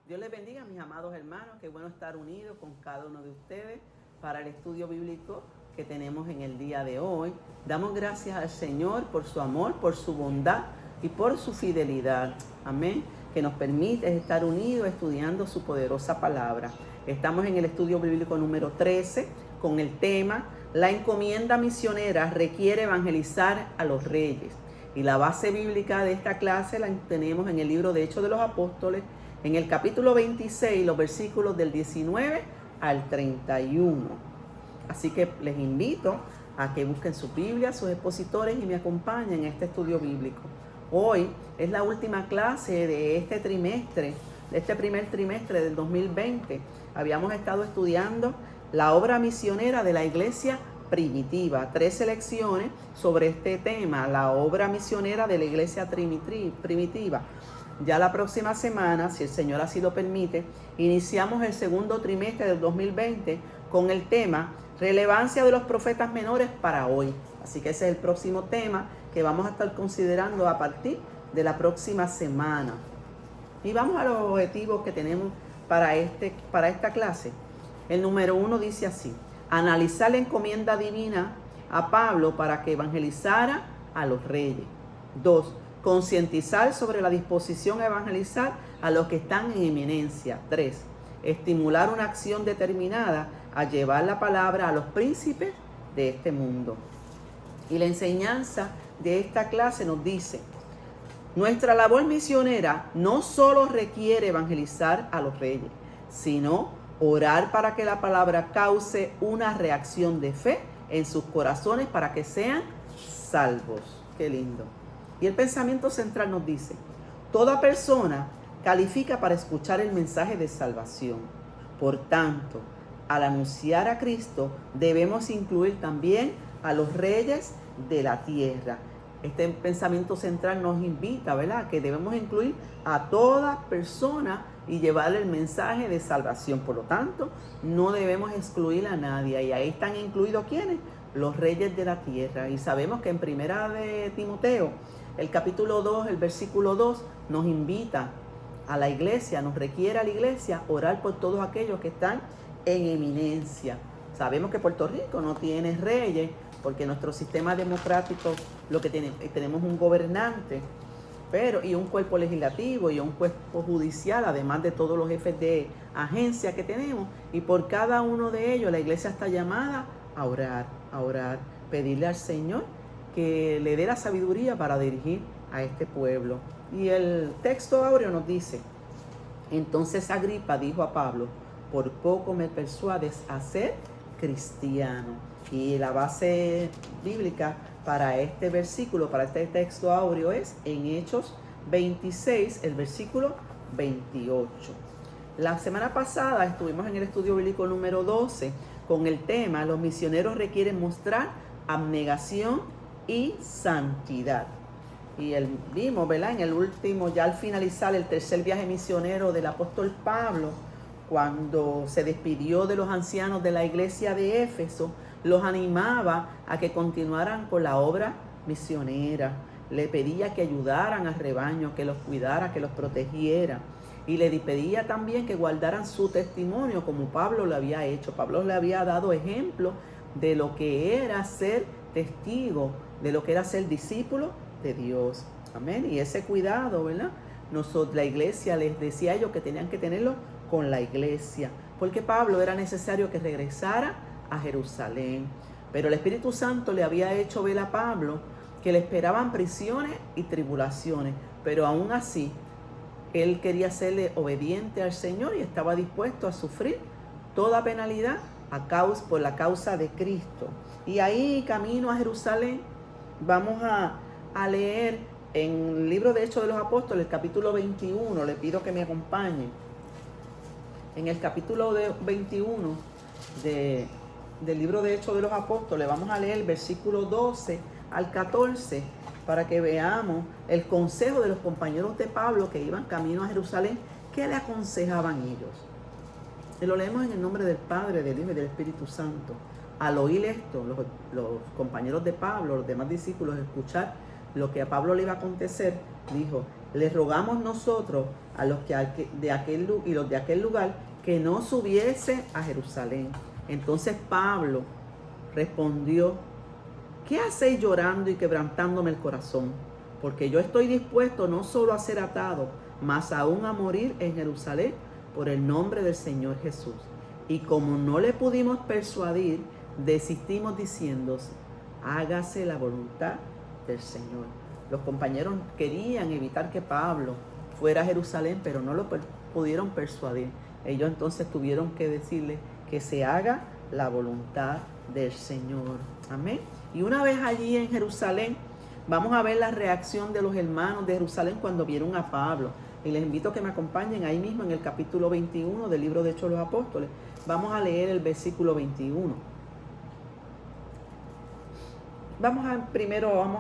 Dios les bendiga, mis amados hermanos. Qué bueno estar unidos con cada uno de ustedes para el estudio bíblico que tenemos en el día de hoy. Damos gracias al Señor por su amor, por su bondad y por su fidelidad. Amén. Que nos permite estar unidos estudiando su poderosa palabra. Estamos en el estudio bíblico número 13 con el tema La encomienda misionera requiere evangelizar a los reyes. Y la base bíblica de esta clase la tenemos en el libro de Hechos de los Apóstoles, en el capítulo 26, los versículos del 19 al 31. Así que les invito a que busquen su Biblia, sus expositores y me acompañen en este estudio bíblico. Hoy es la última clase de este trimestre, de este primer trimestre del 2020. Habíamos estado estudiando la obra misionera de la iglesia primitiva. 3 lecciones sobre este tema, la obra misionera de la iglesia primitiva. Ya la próxima semana, si el Señor así lo permite, iniciamos el segundo trimestre del 2020 con el tema Relevancia de los profetas menores para hoy. Así que ese es el próximo tema que vamos a estar considerando a partir de la próxima semana. Y vamos a los objetivos que tenemos para esta clase. El número 1 dice así: analizar la encomienda divina a Pablo para que evangelizara a los reyes. 2. Concientizar sobre la disposición a evangelizar a los que están en eminencia. 3. Estimular una acción determinada a llevar la palabra a los príncipes de este mundo. Y la enseñanza de esta clase nos dice: nuestra labor misionera no solo requiere evangelizar a los reyes, sino orar para que la palabra cause una reacción de fe en sus corazones para que sean salvos. Qué lindo. Y el pensamiento central nos dice: toda persona califica para escuchar el mensaje de salvación. Por tanto, al anunciar a Cristo, debemos incluir también a los reyes de la tierra. Este pensamiento central nos invita, ¿verdad?, que debemos incluir a toda persona y llevarle el mensaje de salvación. Por lo tanto, no debemos excluir a nadie. Y ahí están incluidos ¿quiénes? Los reyes de la tierra. Y sabemos que en Primera de Timoteo, el capítulo 2, el versículo 2, nos invita a la iglesia, nos requiere a la iglesia orar por todos aquellos que están en eminencia. Sabemos que Puerto Rico no tiene reyes, porque nuestro sistema democrático, lo que tenemos un gobernante, y un cuerpo legislativo y un cuerpo judicial, además de todos los jefes de agencia que tenemos, y por cada uno de ellos la iglesia está llamada a orar, pedirle al Señor que le dé la sabiduría para dirigir a este pueblo. Y el texto áureo nos dice: entonces Agripa dijo a Pablo: por poco me persuades a ser cristiano. Y la base bíblica para este versículo, para este texto áureo, es en Hechos 26, el versículo 28. La semana pasada estuvimos en el estudio bíblico número 12 con el tema Los misioneros requieren mostrar abnegación y santidad. Y vimos, ¿verdad?, en el último, ya al finalizar el tercer viaje misionero del apóstol Pablo, cuando se despidió de los ancianos de la iglesia de Éfeso, los animaba a que continuaran con la obra misionera. Le pedía que ayudaran al rebaño, que los cuidara, que los protegiera. Y le pedía también que guardaran su testimonio como Pablo lo había hecho. Pablo le había dado ejemplo de lo que era ser testigo, de lo que era ser discípulo de Dios. Amén. Y ese cuidado, ¿verdad?, la iglesia les decía a ellos que tenían que tenerlo con la iglesia, porque Pablo era necesario que regresara a Jerusalén. Pero el Espíritu Santo le había hecho ver a Pablo que le esperaban prisiones y tribulaciones, pero aún así él quería serle obediente al Señor y estaba dispuesto a sufrir toda penalidad por la causa de Cristo. Y ahí, camino a Jerusalén, vamos a leer en el libro de Hechos de los Apóstoles, capítulo 21. Le pido que me acompañen. En el capítulo 21 del libro de Hechos de los Apóstoles, vamos a leer el versículo 12 al 14 para que veamos el consejo de los compañeros de Pablo que iban camino a Jerusalén. ¿Qué le aconsejaban ellos? Y lo leemos en el nombre del Padre, del Hijo y del Espíritu Santo. Al oír esto, los compañeros de Pablo, los demás discípulos, escuchar lo que a Pablo le iba a acontecer, dijo: les rogamos nosotros a los de aquel lugar que no subiese a Jerusalén. Entonces Pablo respondió: ¿qué hacéis llorando y quebrantándome el corazón? Porque yo estoy dispuesto no solo a ser atado, mas aún a morir en Jerusalén por el nombre del Señor Jesús. Y como no le pudimos persuadir, desistimos diciendo: hágase la voluntad del Señor. Los compañeros querían evitar que Pablo fuera a Jerusalén, pero no lo pudieron persuadir. Ellos entonces tuvieron que decirle que se haga la voluntad del Señor. Amén. Y una vez allí en Jerusalén, vamos a ver la reacción de los hermanos de Jerusalén cuando vieron a Pablo. Y les invito a que me acompañen ahí mismo en el capítulo 21 del libro de Hechos de los Apóstoles. Vamos a leer el versículo 21. Vamos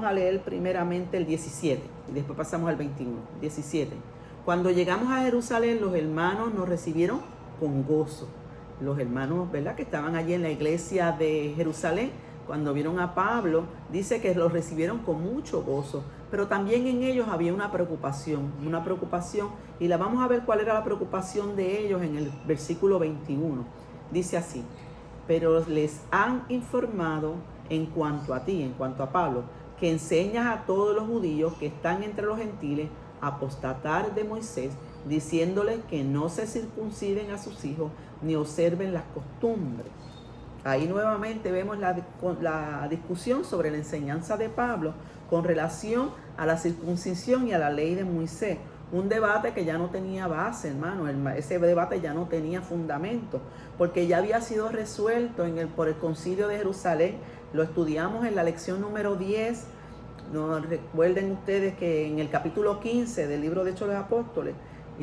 a leer primeramente el 17 y después pasamos al 21. 17. Cuando llegamos a Jerusalén, los hermanos nos recibieron con gozo. Los hermanos, ¿verdad?, que estaban allí en la iglesia de Jerusalén, cuando vieron a Pablo, dice que los recibieron con mucho gozo. Pero también en ellos había una preocupación, y la vamos a ver cuál era la preocupación de ellos en el versículo 21. Dice así: pero les han informado en cuanto a ti, en cuanto a Pablo, que enseñas a todos los judíos que están entre los gentiles a apostatar de Moisés, diciéndoles que no se circunciden a sus hijos ni observen las costumbres. Ahí nuevamente vemos la discusión sobre la enseñanza de Pablo con relación a la circuncisión y a la ley de Moisés. Un debate que ya no tenía base, hermano. Ese debate ya no tenía fundamento, porque ya había sido resuelto por el Concilio de Jerusalén. Lo estudiamos en la lección número 10. No, recuerden ustedes que en el capítulo 15 del libro de Hechos de los Apóstoles,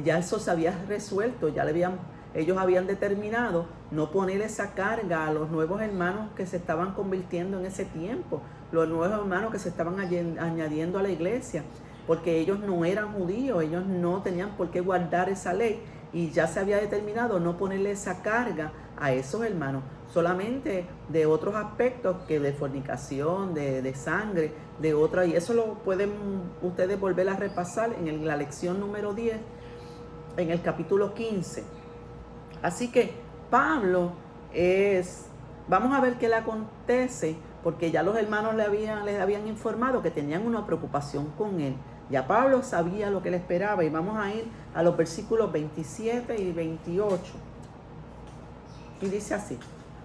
ya eso se había resuelto, ellos habían determinado no poner esa carga a los nuevos hermanos que se estaban convirtiendo en ese tiempo, los nuevos hermanos que se estaban añadiendo a la iglesia, porque ellos no eran judíos, ellos no tenían por qué guardar esa ley, y ya se había determinado no ponerle esa carga a esos hermanos, solamente de otros aspectos que de fornicación, de sangre, de otras, y eso lo pueden ustedes volver a repasar en la lección número 10, en el capítulo 15. Así que Pablo vamos a ver qué le acontece, porque ya los hermanos les habían informado que tenían una preocupación con él. Ya Pablo sabía lo que le esperaba, y vamos a ir a los versículos 27 y 28. Y dice así: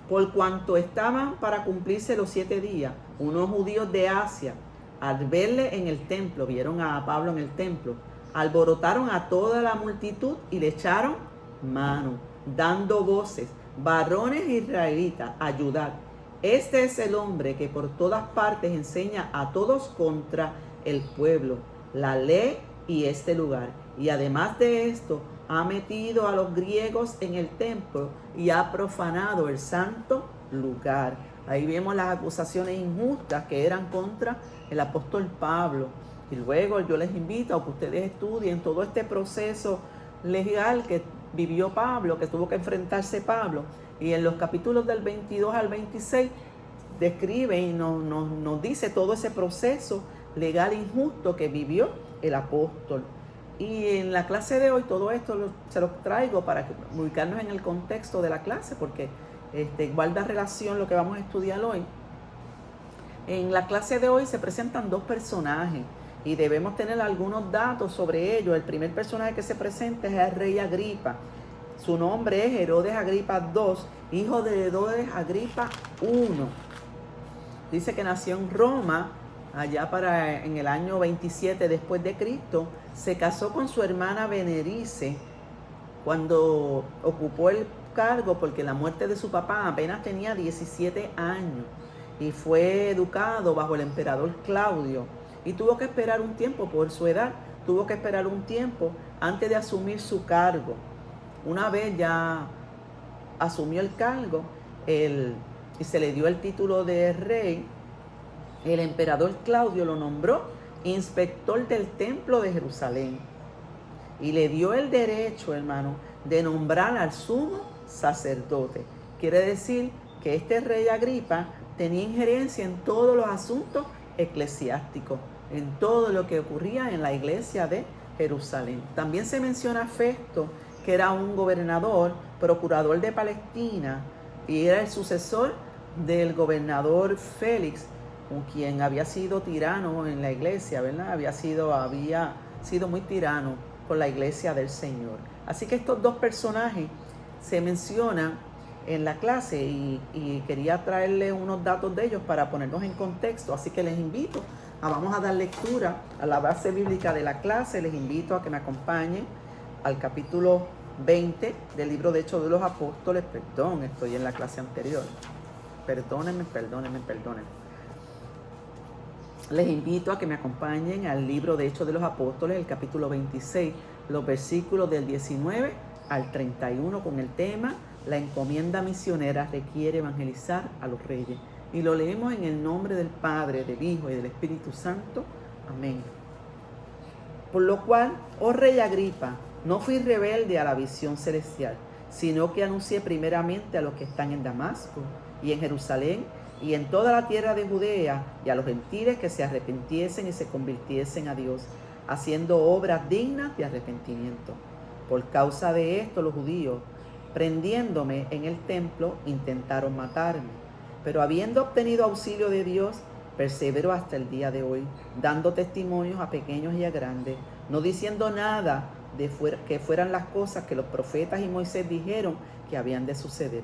por cuanto estaban para cumplirse los 7 días, unos judíos de Asia, al verle en el templo, vieron a Pablo en el templo, alborotaron a toda la multitud y le echaron mano, dando voces: varones israelitas, ayudad. Este es el hombre que por todas partes enseña a todos contra el pueblo, la ley y este lugar. Y además de esto, ha metido a los griegos en el templo y ha profanado el santo lugar. Ahí vemos las acusaciones injustas que eran contra el apóstol Pablo. Y luego yo les invito a que ustedes estudien todo este proceso legal que vivió Pablo, que tuvo que enfrentarse Pablo. Y en los capítulos del 22 al 26 describe y nos dice todo ese proceso legal injusto que vivió el apóstol. Y en la clase de hoy todo esto se lo traigo para ubicarnos en el contexto de la clase, porque guarda relación lo que vamos a estudiar hoy. En la clase de hoy se presentan 2 personajes y debemos tener algunos datos sobre ellos. El primer personaje que se presenta es el rey Agripa. Su nombre es Herodes Agripa II, hijo de Herodes Agripa I. Dice que nació en Roma, allá en el año 27 después de Cristo. Se casó con su hermana Berenice cuando ocupó el cargo, porque la muerte de su papá apenas tenía 17 años. Y fue educado bajo el emperador Claudio. Y tuvo que esperar un tiempo por su edad, tuvo que esperar un tiempo antes de asumir su cargo. Una vez ya asumió el cargo y se le dio el título de rey, el emperador Claudio lo nombró inspector del templo de Jerusalén y le dio el derecho, hermano, de nombrar al sumo sacerdote. Quiere decir que este rey Agripa tenía injerencia en todos los asuntos eclesiásticos, en todo lo que ocurría en la iglesia de Jerusalén. También se menciona a Festo, que era un gobernador, procurador de Palestina, y era el sucesor del gobernador Félix, quien había sido tirano en la iglesia, ¿verdad? Había sido muy tirano con la iglesia del Señor. Así que estos dos personajes se mencionan en la clase y quería traerle unos datos de ellos para ponernos en contexto. Así que les invito vamos a dar lectura a la base bíblica de la clase. Les invito a que me acompañen al capítulo 20 del libro de Hechos de los Apóstoles. Perdón, estoy en la clase anterior. Perdónenme. Les invito a que me acompañen al libro de Hechos de los Apóstoles, el capítulo 26, los versículos del 19 al 31, con el tema La encomienda misionera requiere evangelizar a los reyes. Y lo leemos en el nombre del Padre, del Hijo y del Espíritu Santo. Amén. Por lo cual, oh rey Agripa, no fui rebelde a la visión celestial, sino que anuncié primeramente a los que están en Damasco y en Jerusalén y en toda la tierra de Judea y a los gentiles que se arrepintiesen y se convirtiesen a Dios, haciendo obras dignas de arrepentimiento. Por causa de esto los judíos, prendiéndome en el templo, intentaron matarme. Pero habiendo obtenido auxilio de Dios, persevero hasta el día de hoy, dando testimonios a pequeños y a grandes, no diciendo nada que fueran las cosas que los profetas y Moisés dijeron que habían de suceder,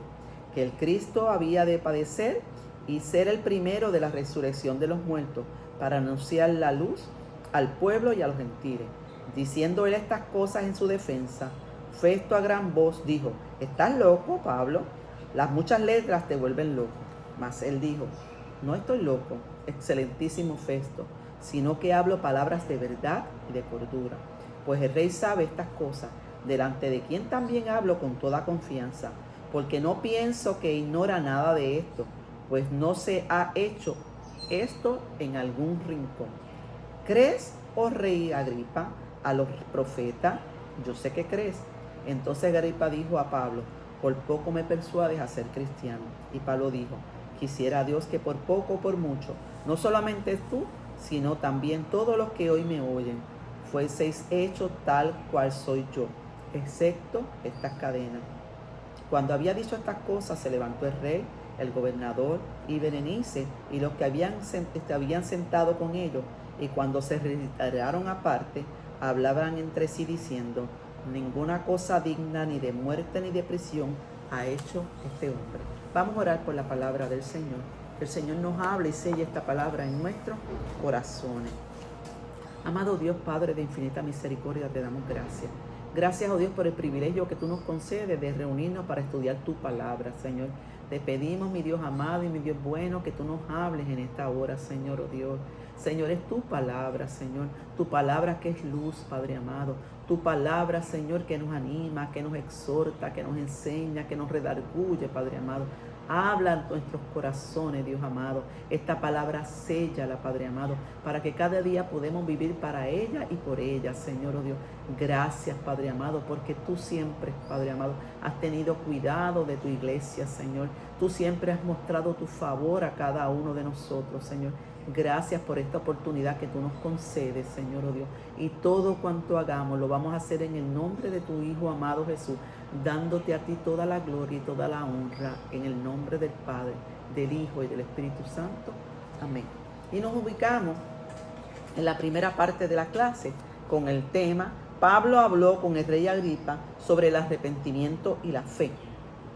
que el Cristo había de padecer y ser el primero de la resurrección de los muertos, para anunciar la luz al pueblo y a los gentiles. Diciendo él estas cosas en su defensa, Festo a gran voz dijo: ¿Estás loco, Pablo? Las muchas letras te vuelven loco. Mas él dijo: no estoy loco, excelentísimo Festo, sino que hablo palabras de verdad y de cordura. Pues el rey sabe estas cosas, delante de quien también hablo con toda confianza, porque no pienso que ignora nada de esto, pues no se ha hecho esto en algún rincón. ¿Crees, oh rey Agripa, a los profetas? Yo sé que crees. Entonces Agripa dijo a Pablo: por poco me persuades a ser cristiano. Y Pablo dijo: quisiera a Dios que por poco o por mucho, no solamente tú, sino también todos los que hoy me oyen, fueseis hechos tal cual soy yo, excepto estas cadenas. Cuando había dicho estas cosas, se levantó el rey, el gobernador y Berenice y los que habían sentado con ellos, y cuando se retiraron aparte, hablaban entre sí diciendo: ninguna cosa digna ni de muerte ni de prisión ha hecho este hombre. Vamos a orar por la palabra del Señor. Que el Señor nos hable y selle esta palabra en nuestros corazones. Amado Dios, Padre de infinita misericordia, te damos gracias. Gracias, oh Dios, por el privilegio que tú nos concedes de reunirnos para estudiar tu palabra, Señor. Te pedimos, mi Dios amado y mi Dios bueno, que tú nos hables en esta hora, Señor, oh Dios. Señor, es tu palabra, Señor. Tu palabra que es luz, Padre amado. Tu palabra, Señor, que nos anima, que nos exhorta, que nos enseña, que nos redarguye, Padre amado. Habla en nuestros corazones, Dios amado. Esta palabra séllala, Padre amado, para que cada día podamos vivir para ella y por ella, Señor, oh Dios. Gracias, Padre amado, porque tú siempre, Padre amado, has tenido cuidado de tu iglesia, Señor. Tú siempre has mostrado tu favor a cada uno de nosotros, Señor. Gracias por esta oportunidad que tú nos concedes, Señor, oh Dios. Y todo cuanto hagamos lo vamos a hacer en el nombre de tu Hijo amado Jesús, dándote a ti toda la gloria y toda la honra, en el nombre del Padre, del Hijo y del Espíritu Santo. Amén. Y nos ubicamos en la primera parte de la clase con el tema: Pablo habló con el rey Agripa sobre el arrepentimiento y la fe.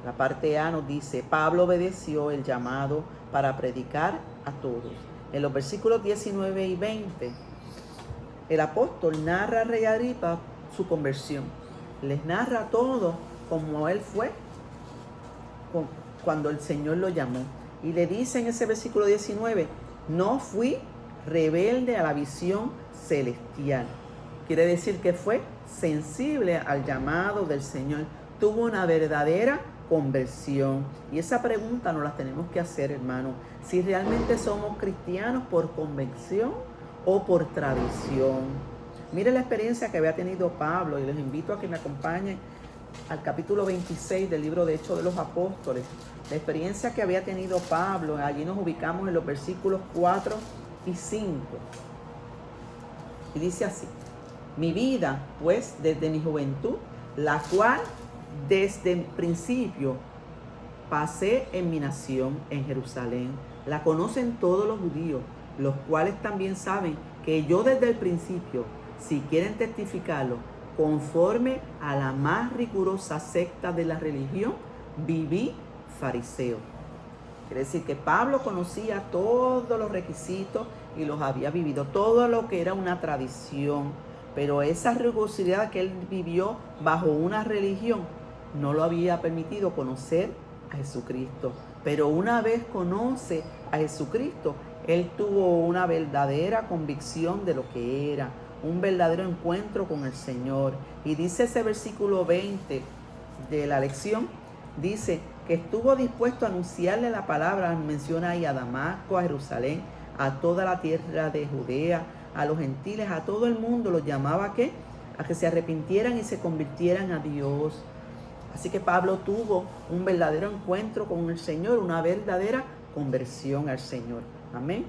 La parte A nos dice: Pablo obedeció el llamado para predicar a todos. En los versículos 19 y 20, el apóstol narra al rey Agripa su conversión. Les narra todo como él fue cuando el Señor lo llamó. Y le dice en ese versículo 19: no fui rebelde a la visión celestial. Quiere decir que fue sensible al llamado del Señor. Tuvo una verdadera conversión. Y esa pregunta nos la tenemos que hacer, hermano. Si realmente somos cristianos por convicción o por tradición. Mire la experiencia que había tenido Pablo, y les invito a que me acompañen al capítulo 26 del libro de Hechos de los Apóstoles. La experiencia que había tenido Pablo, allí nos ubicamos en los versículos 4 y 5. Y dice así: mi vida, pues, desde mi juventud, la cual desde el principio pasé en mi nación, en Jerusalén. La conocen todos los judíos, los cuales también saben que yo desde el principio, si quieren testificarlo, conforme a la más rigurosa secta de la religión, viví fariseo. Quiere decir que Pablo conocía todos los requisitos y los había vivido, todo lo que era una tradición, pero esa rigurosidad que él vivió bajo una religión no lo había permitido conocer a Jesucristo. Pero una vez conoce a Jesucristo, él tuvo una verdadera convicción de lo que era, un verdadero encuentro con el Señor. Y dice ese versículo 20 de la lección, dice que estuvo dispuesto a anunciarle la palabra, menciona ahí a Damasco, a Jerusalén, a toda la tierra de Judea, a los gentiles, a todo el mundo, los llamaba a que se arrepintieran y se convirtieran a Dios. Así que Pablo tuvo un verdadero encuentro con el Señor, una verdadera conversión al Señor. Amén.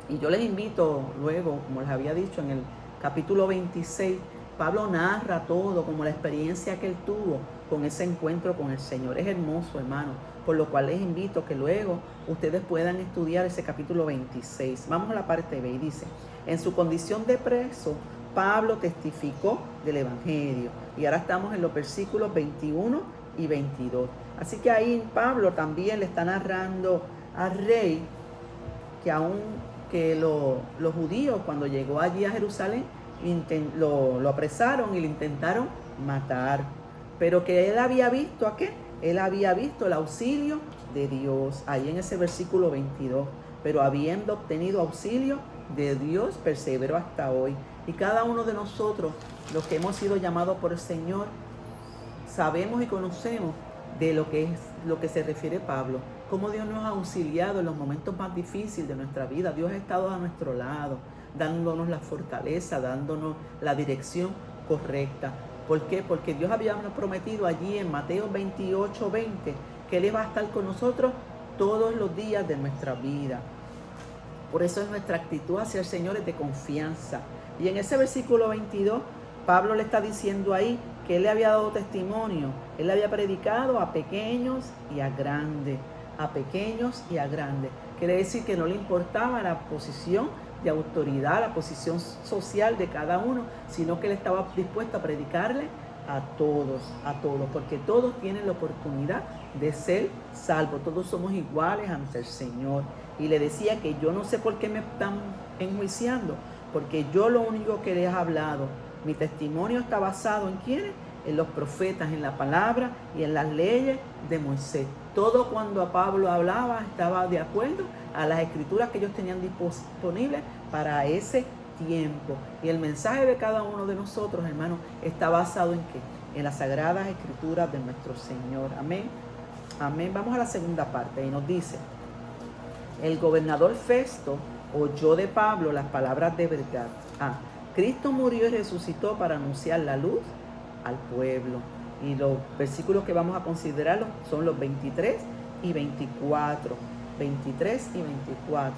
Y yo les invito luego, como les había dicho en el capítulo 26, Pablo narra todo como la experiencia que él tuvo con ese encuentro con el Señor. Es hermoso, hermano, por lo cual les invito que luego ustedes puedan estudiar ese capítulo 26. Vamos a la parte B y dice, en su condición de preso, Pablo testificó del Evangelio. Y ahora estamos en los versículos 21 y 22. Así que ahí Pablo también le está narrando al rey que aún que los judíos cuando llegó allí a Jerusalén lo apresaron y le intentaron matar. Pero que él había visto ¿a qué? Él había visto el auxilio de Dios. Ahí en ese versículo 22. Pero habiendo obtenido auxilio de Dios, perseveró hasta hoy. Y cada uno de nosotros, los que hemos sido llamados por el Señor, sabemos y conocemos de lo que se refiere Pablo. Cómo Dios nos ha auxiliado en los momentos más difíciles de nuestra vida. Dios ha estado a nuestro lado, dándonos la fortaleza, dándonos la dirección correcta. ¿Por qué? Porque Dios había prometido allí en Mateo 28:20 que Él iba a estar con nosotros todos los días de nuestra vida. Por eso es nuestra actitud hacia el Señor es de confianza. Y en ese versículo 22, Pablo le está diciendo ahí que él le había dado testimonio. Él le había predicado a pequeños y a grandes. A pequeños y a grandes. Quiere decir que no le importaba la posición de autoridad, la posición social de cada uno, sino que él estaba dispuesto a predicarle a todos, porque todos tienen la oportunidad de ser salvos. Todos somos iguales ante el Señor. Y le decía que yo no sé por qué me están enjuiciando, porque yo lo único que les he hablado, mi testimonio está basado en ¿quiénes? En los profetas, en la palabra y en las leyes de Moisés. Todo cuando a Pablo hablaba estaba de acuerdo a las escrituras que ellos tenían disponibles para ese tiempo. Y el mensaje de cada uno de nosotros, hermanos, está basado en ¿qué? En las sagradas escrituras de nuestro Señor. Amén. Amén. Vamos a la segunda parte y nos dice, el gobernador Festo oyó de Pablo las palabras de verdad. Cristo murió y resucitó para anunciar la luz al pueblo. Y los versículos que vamos a considerar son los 23 y 24. 23 y 24.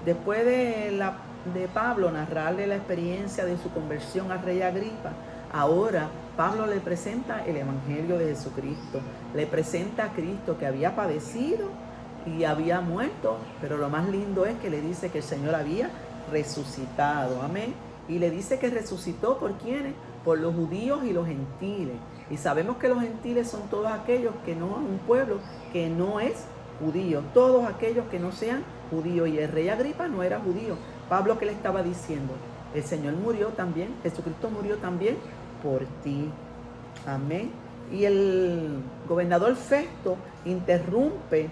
Después de Pablo narrarle la experiencia de su conversión al rey Agripa, ahora Pablo le presenta el Evangelio de Jesucristo. Le presenta a Cristo que había padecido y había muerto, pero lo más lindo es que le dice que el Señor había resucitado. Amén. Y le dice que resucitó ¿por quiénes? Por los judíos y los gentiles. Y sabemos que los gentiles son todos aquellos que no, un pueblo que no es judío, todos aquellos que no sean judíos. Y el rey Agripa no era judío. Pablo, ¿qué le estaba diciendo? El Señor murió también, Jesucristo murió también por ti. Amén. Y el gobernador Festo interrumpe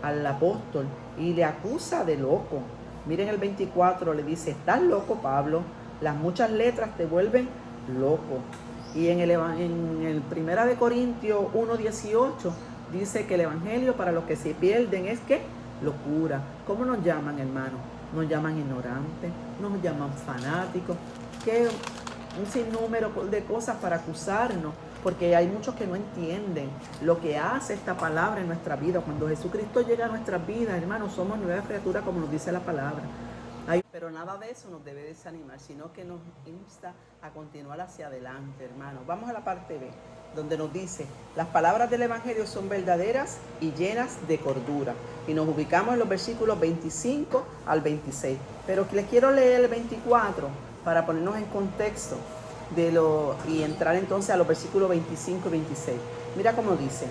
al apóstol y le acusa de loco. Miren el 24, le dice, ¿estás loco, Pablo? Las muchas letras te vuelven loco. Y en el Primera de Corintios 1:18 dice que el evangelio para los que se pierden es ¿qué? Locura. ¿Cómo nos llaman, hermanos? Nos llaman ignorantes, nos llaman fanáticos, que un sinnúmero de cosas para acusarnos, porque hay muchos que no entienden lo que hace esta palabra en nuestra vida. Cuando Jesucristo llega a nuestras vidas, hermanos, somos nuevas criaturas, como nos dice la palabra. Pero nada de eso nos debe desanimar, sino que nos insta a continuar hacia adelante, hermanos. Vamos a la parte B, donde nos dice, las palabras del Evangelio son verdaderas y llenas de cordura. Y nos ubicamos en los versículos 25 al 26. Pero les quiero leer el 24 para ponernos en contexto y entrar entonces a los versículos 25 y 26. Mira cómo dice,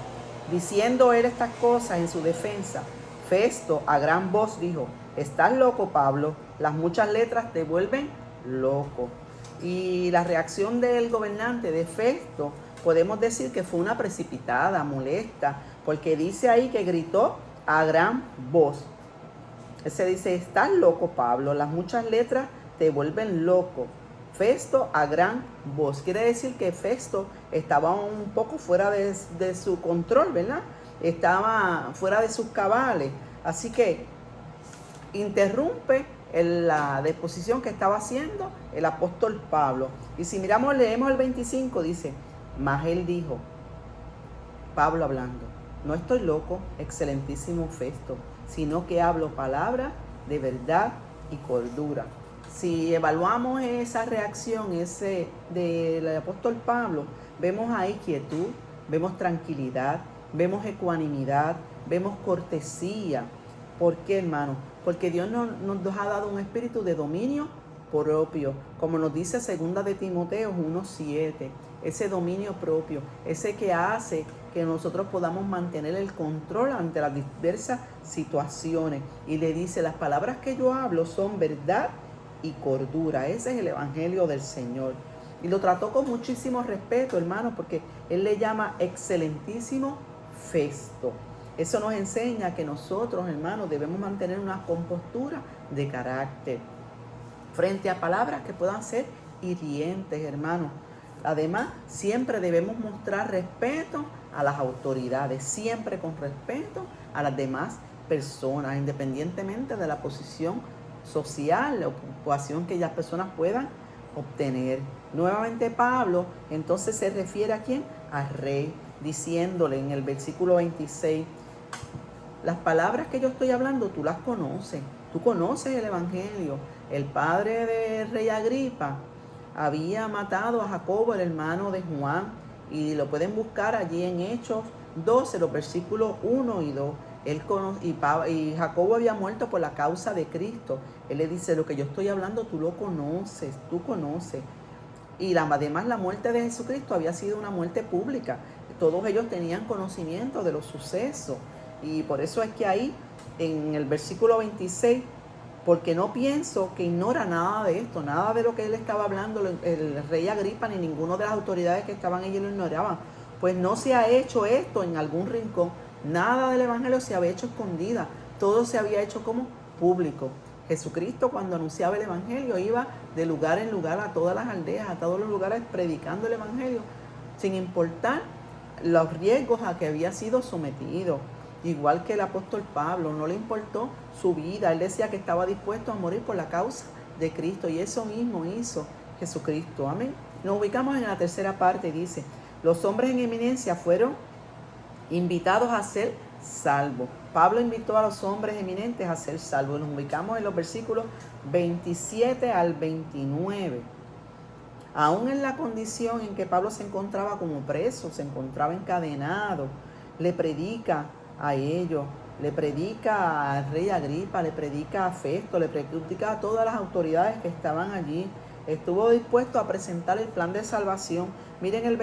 diciendo él estas cosas en su defensa, Festo a gran voz dijo, ¿estás loco, Pablo? Las muchas letras te vuelven loco. Y la reacción del gobernante de Festo, podemos decir que fue una precipitada, molesta, porque dice ahí que gritó a gran voz. Se dice, ¿estás loco, Pablo? Las muchas letras te vuelven loco. Festo a gran voz. Quiere decir que Festo estaba un poco fuera de su control, ¿verdad? Estaba fuera de sus cabales. Así que interrumpe la disposición que estaba haciendo el apóstol Pablo. Y si leemos el 25, dice, mas él dijo, Pablo hablando, no estoy loco, excelentísimo Festo, sino que hablo palabras de verdad y cordura. Si evaluamos esa reacción del apóstol Pablo, vemos ahí quietud, vemos tranquilidad, vemos ecuanimidad, vemos cortesía. ¿Por qué, hermano? Porque Dios nos ha dado un espíritu de dominio propio, como nos dice 2 de Timoteo 1:7, ese dominio propio, ese que hace que nosotros podamos mantener el control ante las diversas situaciones. Y le dice, las palabras que yo hablo son verdad y cordura. Ese es el evangelio del Señor. Y lo trató con muchísimo respeto, hermano, porque él le llama excelentísimo Festo. Eso nos enseña que nosotros, hermanos, debemos mantener una compostura de carácter frente a palabras que puedan ser hirientes, hermanos. Además, siempre debemos mostrar respeto a las autoridades, siempre con respeto a las demás personas, independientemente de la posición social o ocupación que las personas puedan obtener. Nuevamente Pablo entonces se refiere a ¿quién? Al rey, diciéndole en el versículo 26, las palabras que yo estoy hablando tú las conoces, tú conoces el evangelio. El padre del rey Agripa había matado a Jacobo, el hermano de Juan, y lo pueden buscar allí en Hechos 12, los versículos 1 y 2. Y Jacobo había muerto por la causa de Cristo. Él le dice, lo que yo estoy hablando tú lo conoces, tú conoces. Y además la muerte de Jesucristo había sido una muerte pública. Todos ellos tenían conocimiento de los sucesos. Y por eso es que ahí, en el versículo 26, porque no pienso que ignora nada de esto, nada de lo que él estaba hablando, el rey Agripa ni ninguno de las autoridades que estaban allí lo ignoraban. Pues no se ha hecho esto en algún rincón, nada del evangelio se había hecho escondida, todo se había hecho como público. Jesucristo, cuando anunciaba el evangelio, iba de lugar en lugar a todas las aldeas, a todos los lugares, predicando el evangelio, sin importar los riesgos a que había sido sometido. Igual que el apóstol Pablo, no le importó su vida. Él decía que estaba dispuesto a morir por la causa de Cristo. Y eso mismo hizo Jesucristo. Amén. Nos ubicamos en la tercera parte. Dice, los hombres en eminencia fueron invitados a ser salvos. Pablo invitó a los hombres eminentes a ser salvos. Nos ubicamos en los versículos 27 al 29. Aún en la condición en que Pablo se encontraba como preso, se encontraba encadenado, le predica a ellos, le predica al rey Agripa, le predica a Festo, le predica a todas las autoridades que estaban allí. Estuvo dispuesto a presentar el plan de salvación. Miren el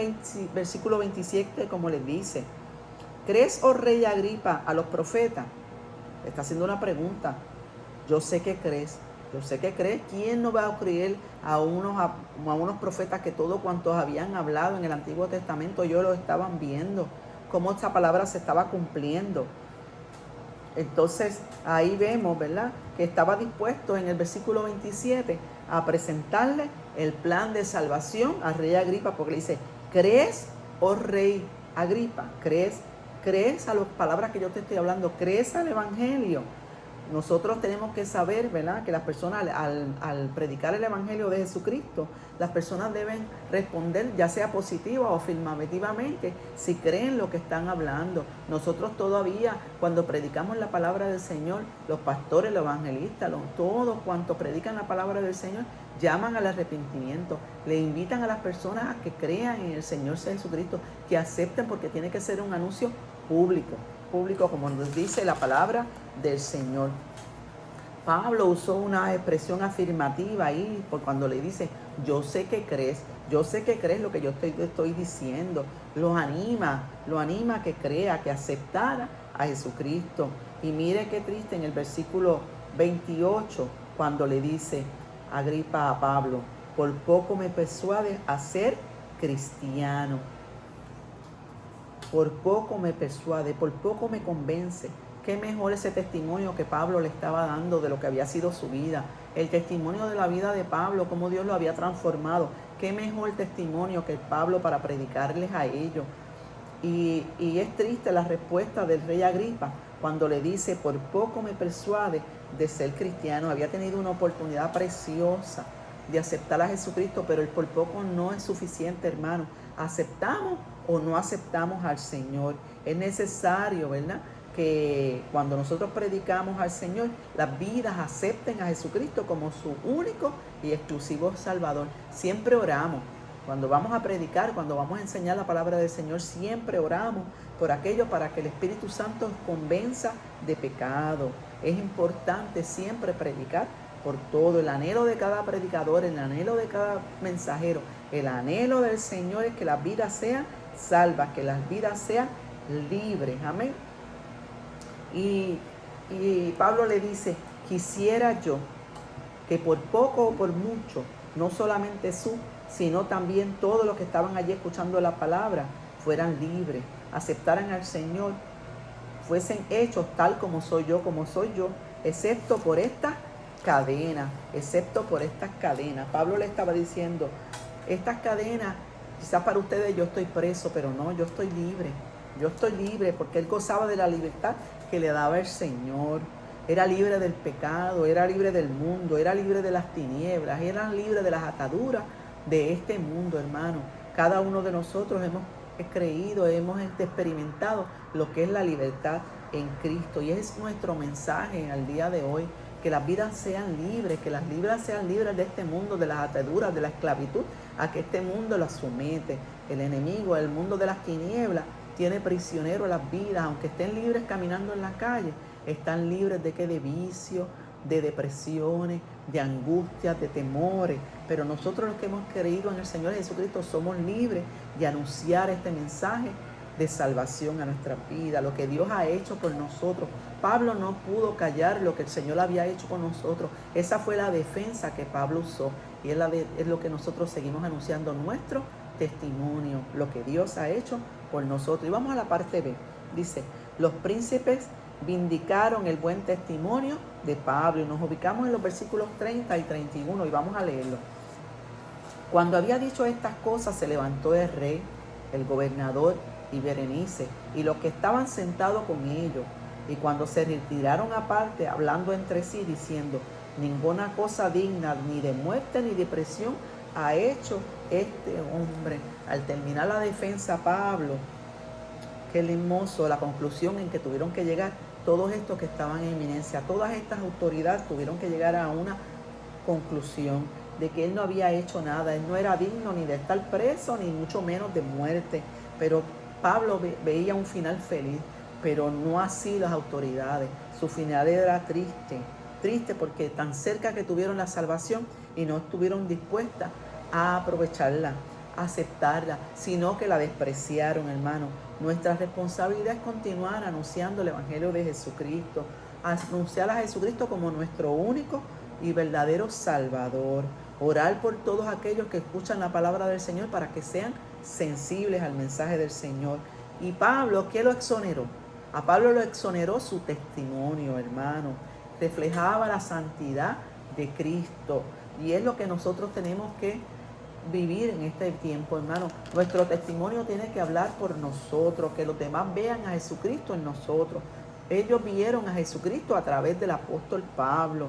versículo 27 como les dice, ¿crees, oh rey Agripa, a los profetas? Le está haciendo una pregunta. Yo sé que crees. Yo sé que crees. ¿Quién no va a creer a unos profetas que todo cuantos habían hablado en el Antiguo Testamento ellos lo estaban viendo? Cómo esta palabra se estaba cumpliendo. Entonces ahí vemos, ¿verdad?, que estaba dispuesto en el versículo 27 a presentarle el plan de salvación al rey Agripa, porque le dice, ¿crees, oh rey Agripa? ¿Crees a las palabras que yo te estoy hablando? ¿Crees al evangelio? nosotros tenemos que saber, ¿verdad?, que las personas al predicar el Evangelio de Jesucristo, las personas deben responder ya sea positiva o afirmativamente si creen lo que están hablando. Nosotros todavía, cuando predicamos la palabra del Señor, los pastores, los evangelistas, todos cuantos predican la palabra del Señor, llaman al arrepentimiento, le invitan a las personas a que crean en el Señor Jesucristo, que acepten, porque tiene que ser un anuncio público, como nos dice la palabra del Señor. Pablo usó una expresión afirmativa ahí por cuando le dice, yo sé que crees lo que yo te estoy diciendo. Lo anima a que crea, que aceptara a Jesucristo. Y mire qué triste en el versículo 28, cuando le dice Agripa a Pablo, por poco me persuades a ser cristiano. Por poco me persuade, por poco me convence. Qué mejor ese testimonio que Pablo le estaba dando de lo que había sido su vida. El testimonio de la vida de Pablo, cómo Dios lo había transformado. Qué mejor testimonio que Pablo para predicarles a ellos. Y es triste la respuesta del rey Agripa cuando le dice, por poco me persuade de ser cristiano. Había tenido una oportunidad preciosa de aceptar a Jesucristo, pero el por poco no es suficiente, hermano. ¿Aceptamos o no aceptamos al Señor? Es necesario, ¿verdad?, que cuando nosotros predicamos al Señor, las vidas acepten a Jesucristo como su único y exclusivo Salvador. Siempre oramos. Cuando vamos a predicar, cuando vamos a enseñar la palabra del Señor, siempre oramos por aquello para que el Espíritu Santo nos convenza de pecado. Es importante siempre predicar por todo. El anhelo de cada predicador, el anhelo de cada mensajero, el anhelo del Señor es que las vidas sean salvas, que las vidas sean libres. Amén. Y Pablo le dice, quisiera yo que por poco o por mucho, no solamente tú, sino también todos los que estaban allí escuchando la palabra, fueran libres, aceptaran al Señor, fuesen hechos tal como soy yo, excepto por estas cadenas, Pablo le estaba diciendo, estas cadenas, quizás para ustedes yo estoy preso, pero no, yo estoy libre porque él gozaba de la libertad que le daba el Señor. Era libre del pecado, era libre del mundo, era libre de las tinieblas, era libre de las ataduras de este mundo, hermano. Cada uno de nosotros hemos creído, hemos experimentado lo que es la libertad en Cristo. Y es nuestro mensaje al día de hoy, que las vidas sean libres, que las vidas sean libres de este mundo, de las ataduras, de la esclavitud, a que este mundo las somete. El enemigo, el mundo de las tinieblas, tiene prisionero las vidas, aunque estén libres caminando en la calle, están libres de vicio, de depresiones, de angustias, de temores. Pero nosotros los que hemos creído en el Señor Jesucristo somos libres de anunciar este mensaje de salvación a nuestra vida, lo que Dios ha hecho por nosotros. Pablo no pudo callar lo que el Señor había hecho por nosotros. Esa fue la defensa que Pablo usó y es lo que nosotros seguimos anunciando, nuestro testimonio, lo que Dios ha hecho por nosotros. Y vamos a la parte B. Dice, los príncipes vindicaron el buen testimonio de Pablo. Y nos ubicamos en los versículos 30 y 31 y vamos a leerlo. Cuando había dicho estas cosas, se levantó el rey, el gobernador y Berenice, y los que estaban sentados con ellos. Y cuando se retiraron aparte, hablando entre sí, diciendo, ninguna cosa digna ni de muerte ni de prisión ha hecho este hombre. Al terminar la defensa, Pablo, qué hermoso la conclusión en que tuvieron que llegar todos estos que estaban en eminencia, todas estas autoridades tuvieron que llegar a una conclusión de que él no había hecho nada, él no era digno ni de estar preso, ni mucho menos de muerte. Pero Pablo veía un final feliz, pero no así las autoridades. Su final era triste porque tan cerca que tuvieron la salvación y no estuvieron dispuestas a aprovecharla, a aceptarla, sino que la despreciaron, hermano. Nuestra responsabilidad es continuar anunciando el Evangelio de Jesucristo, anunciar a Jesucristo como nuestro único y verdadero Salvador. Orar por todos aquellos que escuchan la palabra del Señor para que sean sensibles al mensaje del Señor. Y Pablo, ¿qué lo exoneró? A Pablo lo exoneró su testimonio, hermano. Reflejaba la santidad de Cristo. Y es lo que nosotros tenemos que vivir en este tiempo, hermano. Nuestro testimonio tiene que hablar por nosotros, que los demás vean a Jesucristo en nosotros. Ellos vieron a Jesucristo a través del apóstol Pablo.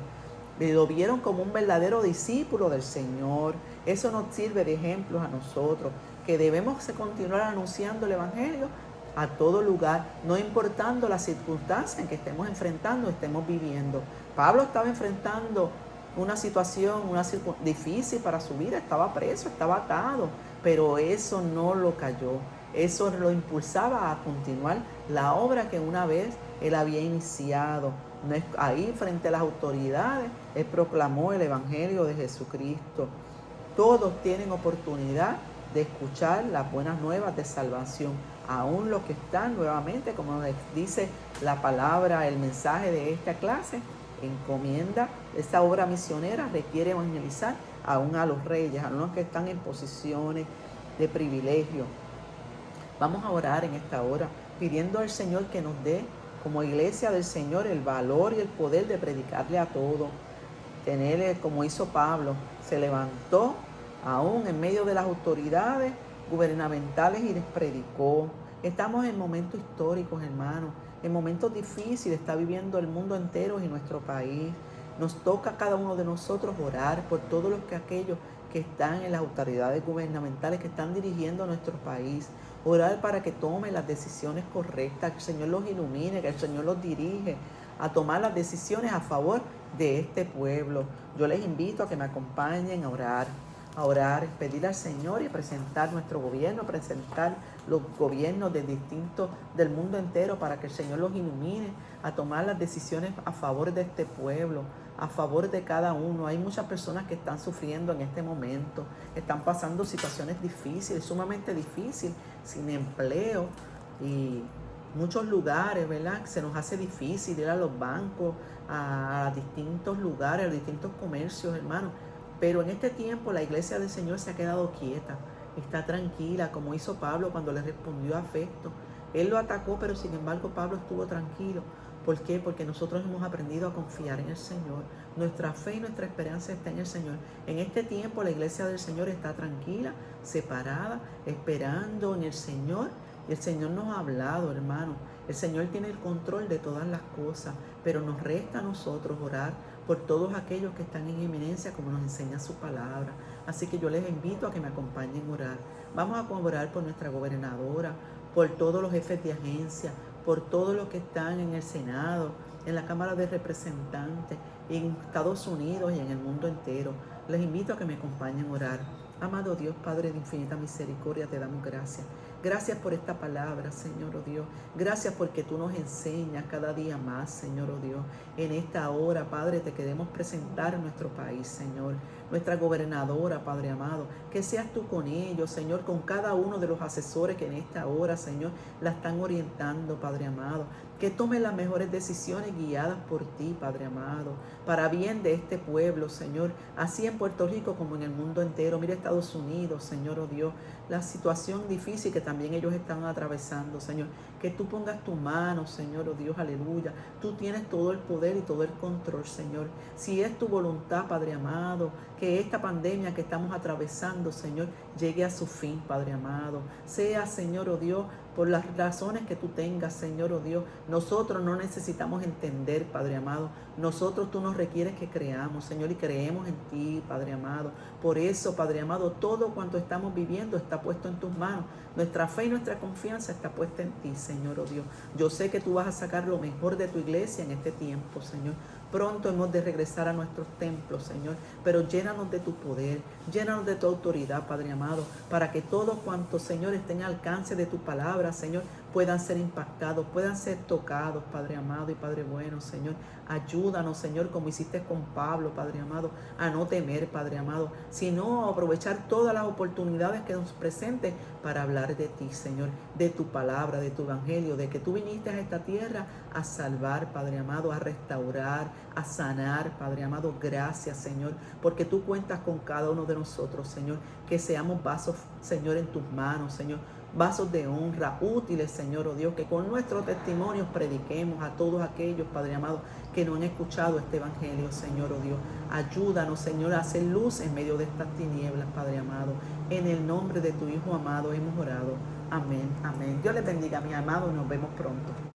Lo vieron como un verdadero discípulo del Señor. Eso nos sirve de ejemplo a nosotros, que debemos continuar anunciando el Evangelio a todo lugar, no importando las circunstancias en que estemos enfrentando, estemos viviendo. Pablo estaba enfrentando una situación difícil para su vida, estaba preso, estaba atado, pero eso no lo cayó. Eso lo impulsaba a continuar la obra que una vez él había iniciado. Ahí frente a las autoridades, él proclamó el Evangelio de Jesucristo. Todos tienen oportunidad de escuchar las buenas nuevas de salvación. Aún los que están nuevamente, como les dice la palabra, el mensaje de esta clase, encomienda, esta obra misionera requiere evangelizar aún a los reyes, a los que están en posiciones de privilegio. Vamos a orar en esta hora, pidiendo al Señor que nos dé, como iglesia del Señor, el valor y el poder de predicarle a todos. Tener, como hizo Pablo, se levantó aún en medio de las autoridades gubernamentales y les predicó. Estamos en momentos históricos, hermanos, en momentos difíciles, está viviendo el mundo entero y nuestro país. Nos toca a cada uno de nosotros orar por todos aquellos que están en las autoridades gubernamentales, que están dirigiendo nuestro país. Orar para que tomen las decisiones correctas, que el Señor los ilumine, que el Señor los dirige a tomar las decisiones a favor de este pueblo. Yo les invito a que me acompañen a orar, pedir al Señor y presentar nuestro gobierno, presentar los gobiernos del mundo entero para que el Señor los ilumine a tomar las decisiones a favor de este pueblo, a favor de cada uno. Hay muchas personas que están sufriendo en este momento, están pasando situaciones difíciles, sumamente difíciles, sin empleo y muchos lugares, ¿verdad? Se nos hace difícil ir a los bancos, a distintos lugares, a distintos comercios, hermanos. Pero en este tiempo la iglesia del Señor se ha quedado quieta, está tranquila, como hizo Pablo cuando le respondió a Festo. Él lo atacó, pero sin embargo Pablo estuvo tranquilo. ¿Por qué? Porque nosotros hemos aprendido a confiar en el Señor. Nuestra fe y nuestra esperanza está en el Señor. En este tiempo la iglesia del Señor está tranquila, separada, esperando en el Señor. Y el Señor nos ha hablado, hermano. El Señor tiene el control de todas las cosas, pero nos resta a nosotros orar por todos aquellos que están en eminencia, como nos enseña su palabra. Así que yo les invito a que me acompañen a orar. Vamos a orar por nuestra gobernadora, por todos los jefes de agencia, por todos los que están en el Senado, en la Cámara de Representantes, en Estados Unidos y en el mundo entero. Les invito a que me acompañen a orar. Amado Dios, Padre de infinita misericordia, te damos gracias. Gracias por esta palabra, Señor, oh Dios. Gracias porque tú nos enseñas cada día más, Señor, oh Dios. En esta hora, Padre, te queremos presentar nuestro país, Señor. Nuestra gobernadora, Padre amado. Que seas tú con ellos, Señor, con cada uno de los asesores que en esta hora, Señor, la están orientando, Padre amado. Que tomen las mejores decisiones guiadas por ti, Padre amado, para bien de este pueblo, Señor, así en Puerto Rico como en el mundo entero. Mira Estados Unidos, Señor, oh Dios, la situación difícil que también ellos están atravesando, Señor. Que tú pongas tu mano, Señor, oh Dios, aleluya. Tú tienes todo el poder y todo el control, Señor. Si es tu voluntad, Padre amado, que esta pandemia que estamos atravesando, Señor, llegue a su fin, Padre amado. Sea, Señor, oh Dios, por las razones que tú tengas, Señor, oh Dios. Nosotros no necesitamos entender, Padre amado. Nosotros tú nos requieres que creamos, Señor, y creemos en ti, Padre amado. Por eso, Padre amado, todo cuanto estamos viviendo está puesto en tus manos. Nuestra fe y nuestra confianza está puesta en ti, Señor, oh Dios. Yo sé que tú vas a sacar lo mejor de tu iglesia en este tiempo, Señor. Pronto hemos de regresar a nuestros templos, Señor, pero llénanos de tu poder, llénanos de tu autoridad, Padre amado, para que todos cuantos, Señor, estén al alcance de tu palabra, Señor, puedan ser impactados, puedan ser tocados, Padre amado y Padre bueno, Señor. Ayúdanos, Señor, como hiciste con Pablo, Padre amado, a no temer, Padre amado, sino a aprovechar todas las oportunidades que nos presenten para hablar de ti, Señor, de tu palabra, de tu evangelio, de que tú viniste a esta tierra a salvar, Padre amado, a restaurar, a sanar, Padre amado. Gracias, Señor, porque tú cuentas con cada uno de nosotros, Señor, que seamos vasos, Señor, en tus manos, Señor, vasos de honra, útiles, Señor, oh Dios, que con nuestros testimonios prediquemos a todos aquellos, Padre amado, que no han escuchado este evangelio, Señor, oh Dios. Ayúdanos, Señor, a hacer luz en medio de estas tinieblas, Padre amado. En el nombre de tu Hijo amado hemos orado. Amén, amén. Dios les bendiga, mi amado, y nos vemos pronto.